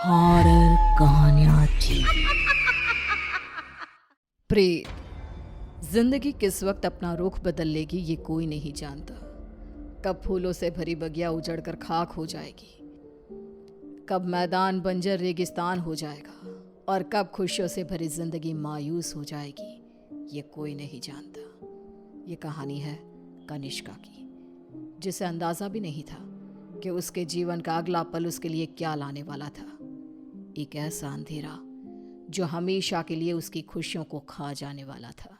Horror कहानियां थी। प्रेत, जिंदगी किस वक्त अपना रुख बदल लेगी ये कोई नहीं जानता। कब फूलों से भरी बगिया उजड़कर खाक हो जाएगी, कब मैदान बंजर रेगिस्तान हो जाएगा और कब खुशियों से भरी जिंदगी मायूस हो जाएगी, ये कोई नहीं जानता। ये कहानी है कनिष्का की, जिसे अंदाजा भी नहीं था कि उसके जीवन का अगला पल उसके लिए क्या लाने वाला था। एक ऐसा अंधेरा जो हमेशा के लिए उसकी खुशियों को खा जाने वाला था।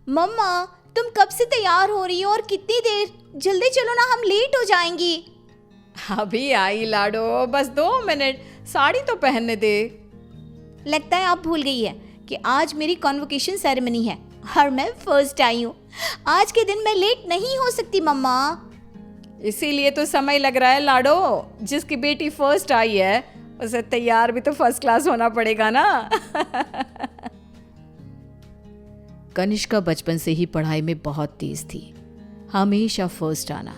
मम्मा, तुम कब से तैयार हो रही हो और कितनी देर? जल्दी चलो ना, हम लेट हो जाएंगी। अभी आई लाडो, बस 2 मिनट, साड़ी तो पहनने दे। लगता है आप भूल गई है कि आज मेरी कॉन्वोकेशन सेरेमनी है और मैं फर्स्ट आई हूँ। आज के दिन मैं लेट नहीं हो सकती मम्मा। इसीलिए तो समय लग रहा है लाडो। जिसकी बेटी फर्स्ट आई है उसे तैयार भी तो फर्स्ट क्लास होना पड़ेगा ना। कनिष्का बचपन से ही पढ़ाई में बहुत तेज थी। हमेशा फर्स्ट आना,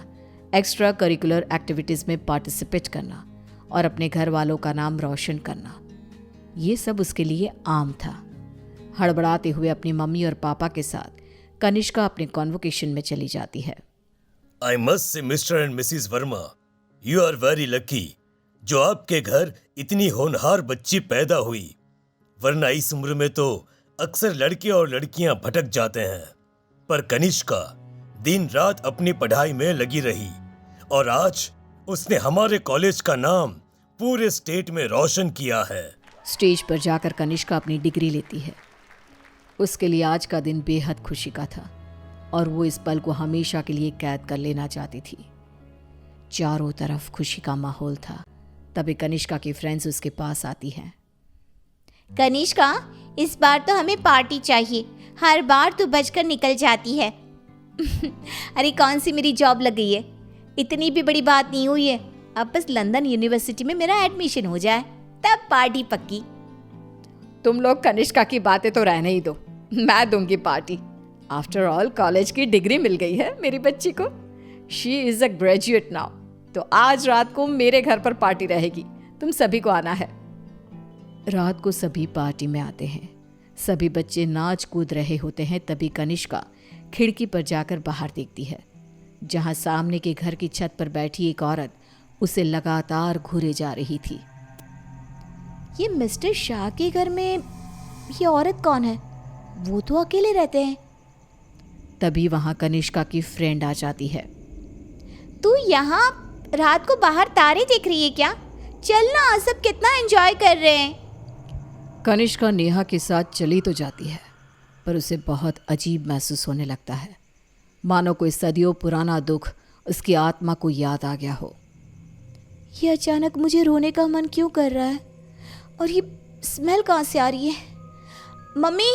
एक्स्ट्रा करिकुलर एक्टिविटीज में पार्टिसिपेट करना और अपने घर वालों का नाम रोशन करना, ये सब उसके लिए आम था। हड़बड़ाते हुए अपनी मम्मी और पापा के साथ कनिष्का अपने कॉन्वोकेशन में चली जाती है। I must say, Mr. and Mrs. Verma, you are very lucky जो आपके घर इतनी होनहार बच्ची पैदा हुई, वरना इस उम्र में तो अक्सर लड़के और लड़कियां भटक जाते हैं। पर कनिष्का दिन रात अपनी पढ़ाई में लगी रही और आज उसने हमारे कॉलेज का नाम पूरे स्टेट में रोशन किया है। स्टेज पर जाकर कनिष्का अपनी डिग्री लेती है। उसके लिए आज का दिन बेहद खुशी का था और वो इस पल को हमेशा के लिए कैद कर लेना चाहती थी। चारों तरफ खुशी का माहौल था। तभी कनिष्का की फ्रेंड्स उसके पास आती हैं। कनिष्का, इस बार तो हमें पार्टी चाहिए। हर बार तू बचकर निकल जाती है। अरे कौन सी मेरी जॉब लग गई है, इतनी भी बड़ी बात नहीं हुई है। अब बस लंदन यूनिवर्सिटी में मेरा एडमिशन हो जाए, तब पार्टी पक्की। तुम लोग कनिष्का की बातें तो रहने ही दो, मैं दूंगी पार्टी। आफ्टर ऑल कॉलेज की डिग्री मिल गई है मेरी बच्ची को। She is a graduate now. तो आज रात को मेरे घर पर पार्टी रहेगी, तुम सभी को आना है। रात को सभी पार्टी में आते हैं। सभी बच्चे नाच कूद रहे होते हैं। तभी कनिष्का खिड़की पर जाकर बाहर देखती है, जहां सामने के घर की छत पर बैठी एक औरत उसे लगातार घूरे जा रही थी। ये मिस्टर शाह के घर में ये औरत कौन है? वो तो अकेले रहते हैं। तभी वहां कनिष्का की फ्रेंड आ जाती है। तू यहाँ रात को बाहर तारे देख रही है क्या? चल ना, सब कितना एंजॉय कर रहे हैं। कनिष्का नेहा के साथ चली तो जाती है, पर उसे बहुत अजीब महसूस होने लगता है, मानो कोई सदियों पुराना दुख उसकी आत्मा को याद आ गया हो। ये अचानक मुझे रोने का मन क्यों कर रहा है? और ये स्मेल कहाँ से आ रही है? मम्मी,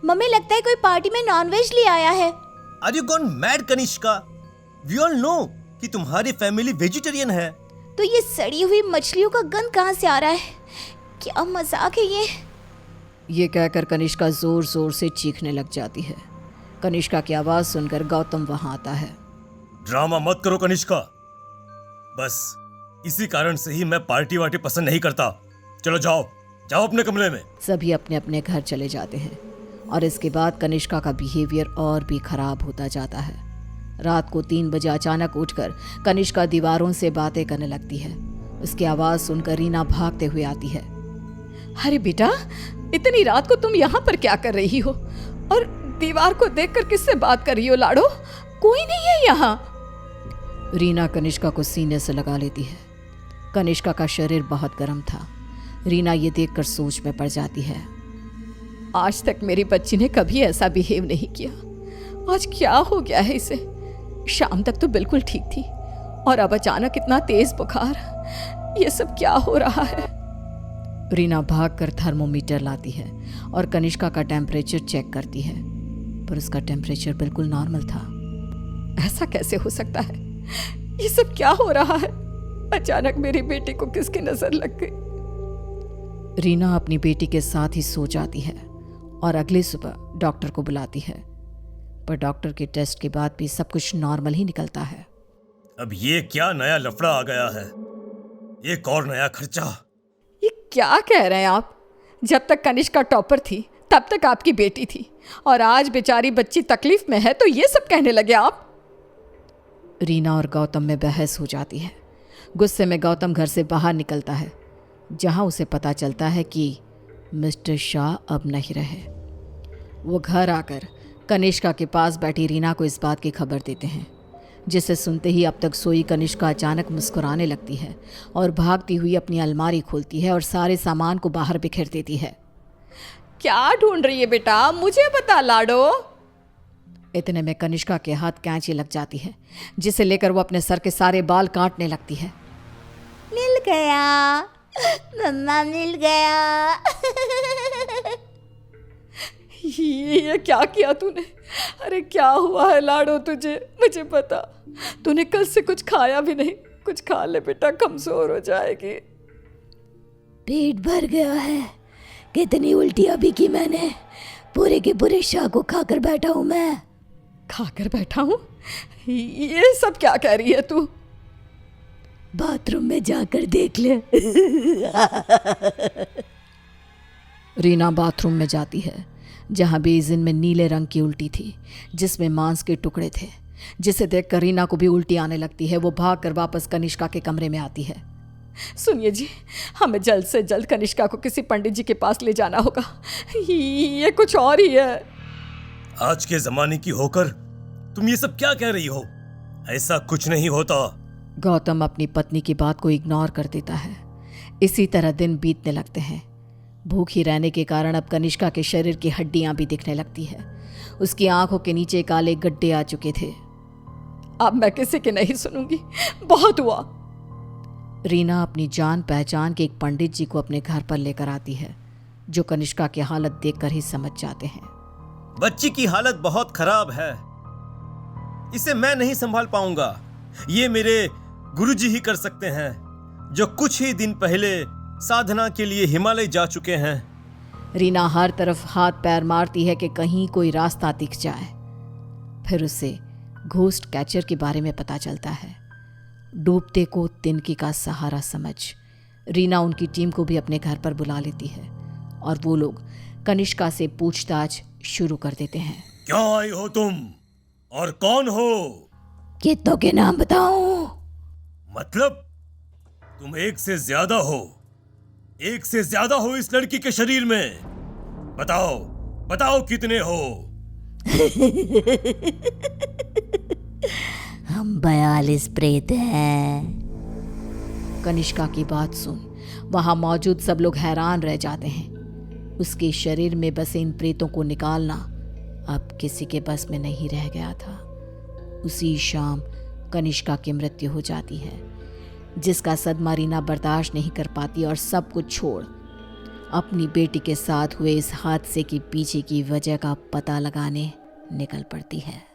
मम्मी, लगता है कोई पार्टी में नॉनवेज ले आया है। Are you gone mad, Kanishka? We all know कि तुम्हारी फैमिली वेजिटेरियन है। तो ये सड़ी हुई मछलियों का गंध कहाँ से आ रहा है? क्या मजाक है ये कहकर कनिष्का जोर जोर से चीखने लग जाती है। कनिष्का की आवाज सुनकर गौतम वहां आता है। ड्रामा मत करो कनिष्का, बस इसी कारण से ही मैं पार्टी वार्टी पसंद नहीं करता। चलो जाओ जाओ अपने कमरे में। सभी अपने अपने घर चले जाते हैं और इसके बाद कनिष्का का बिहेवियर और भी खराब होता जाता है। रात को 3 बजे अचानक उठकर कनिष्का दीवारों से बातें करने लगती है। उसकी आवाज़ सुनकर रीना भागते हुए आती है। अरे बेटा, इतनी रात को तुम यहाँ पर क्या कर रही हो? और दीवार को देखकर किससे बात कर रही हो लाडो? कोई नहीं है यहाँ। रीना कनिष्का को सीने से लगा लेती है। कनिष्का का शरीर बहुत गर्म था। रीना ये देखकर सोच में पड़ जाती है। आज तक मेरी बच्ची ने कभी ऐसा बिहेव नहीं किया, आज क्या हो गया है इसे? शाम तक तो बिल्कुल ठीक थी और अब अचानक इतना तेज बुखार, ये सब क्या हो रहा है? रीना भागकर थर्मोमीटर लाती है और कनिष्का का टेम्परेचर चेक करती है, पर उसका टेम्परेचर बिल्कुल नॉर्मल था। ऐसा कैसे हो सकता है? ये सब क्या हो रहा है? अचानक मेरी बेटी को किसकी नजर लग गई? रीना अपनी बेटी के साथ ही सो जाती है और अगली सुबह डॉक्टर को बुलाती है, पर डॉक्टर के टेस्ट के बाद भी सब कुछ नॉर्मल ही निकलता है। अब ये क्या नया लफड़ा आ गया है? एक और नया खर्चा। ये क्या कह रहे हैं आप? जब तक कनिष्का टॉपर थी तब तक आपकी बेटी थी, और आज बेचारी बच्ची तकलीफ में है तो ये सब कहने लगे आप? रीना और गौतम में बहस हो जाती है। गुस्से में गौतम घर से बाहर निकलता है, जहां उसे पता चलता है कि मिस्टर शाह अब नहीं रहे। वो घर आकर कनिष्का के पास बैठी रीना को इस बात की खबर देते हैं, जिसे सुनते ही अब तक सोई कनिष्का अचानक मुस्कुराने लगती है और भागती हुई अपनी अलमारी खोलती है और सारे सामान को बाहर बिखेर देती है। क्या ढूंढ रही है बेटा, मुझे बता लाडो। इतने में कनिष्का के हाथ कैंची लग जाती है, जिसे लेकर वो अपने सर के सारे बाल काटने लगती है। मिल गया मम्मा, मिल गया। ये क्या किया तूने? अरे क्या हुआ है लाडो तुझे? मुझे बता। तूने कल से कुछ खाया भी नहीं। कुछ खा ले बेटा, कमजोर हो जाएगी। पेट भर गया है। कितनी उल्टियां भी की मैंने। पूरे के पूरे शाह को खाकर बैठा हूं मैं। खाकर बैठा हूँ? ये सब क्या कह रही है तू? बाथरूम में जाकर देख ले। रीना बाथरूम में जाती है, जहाँ बेसिन में नीले रंग की उल्टी थी, जिसमें मांस के टुकड़े थे, जिसे देखकर रीना को भी उल्टी आने लगती है। वो भागकर वापस कनिष्का के कमरे में आती है। सुनिए जी, हमें जल्द से जल्द कनिष्का को किसी पंडित जी के पास ले जाना होगा। ये कुछ और ही है। आज के जमाने की होकर तुम ये सब क्या कह रही हो? ऐसा कुछ नहीं होता। गौतम अपनी पत्नी की बात को इग्नोर कर देता है। इसी तरह दिन बीतने लगते हैं। भूखी रहने के कारण अब कनिष्का के शरीर की हड्डियां भी दिखने लगती है। उसकी आंखों के नीचे काले गड्ढे आ चुके थे। अब मैं किसी की नहीं सुनूंगी, बहुत हुआ। रीना अपनी जान पहचान के एक पंडित जी को अपने घर पर लेकर आती है, जो कनिष्का की हालत देखकर ही समझ जाते हैं। बच्ची की हालत बहुत खराब है, इसे मैं नहीं संभाल पाऊंगा। ये मेरे गुरुजी ही कर सकते हैं, जो कुछ ही दिन पहले साधना के लिए हिमालय जा चुके हैं। रीना हर तरफ हाथ पैर मारती है कि कहीं कोई रास्ता दिख जाए। फिर उसे घोस्ट कैचर के बारे में पता चलता है। डूबते को तिनकी का सहारा समझ रीना उनकी टीम को भी अपने घर पर बुला लेती है, और वो लोग कनिष्का से पूछताछ शुरू कर देते हैं। क्या आई हो तुम और कौन हो? कितनों के नाम बताऊं? मतलब तुम एक से ज्यादा हो। एक से ज्यादा हो इस लड़की के शरीर में। बताओ बताओ कितने हो? हम 42 प्रेत हैं। कनिष्का की बात सुन वहां मौजूद सब लोग हैरान रह जाते हैं। उसके शरीर में बसे इन प्रेतों को निकालना अब किसी के बस में नहीं रह गया था। उसी शाम कनिष्का की मृत्यु हो जाती है, जिसका सदमा रीना बर्दाश्त नहीं कर पाती और सब कुछ छोड़ अपनी बेटी के साथ हुए इस हादसे के पीछे की वजह का पता लगाने निकल पड़ती है।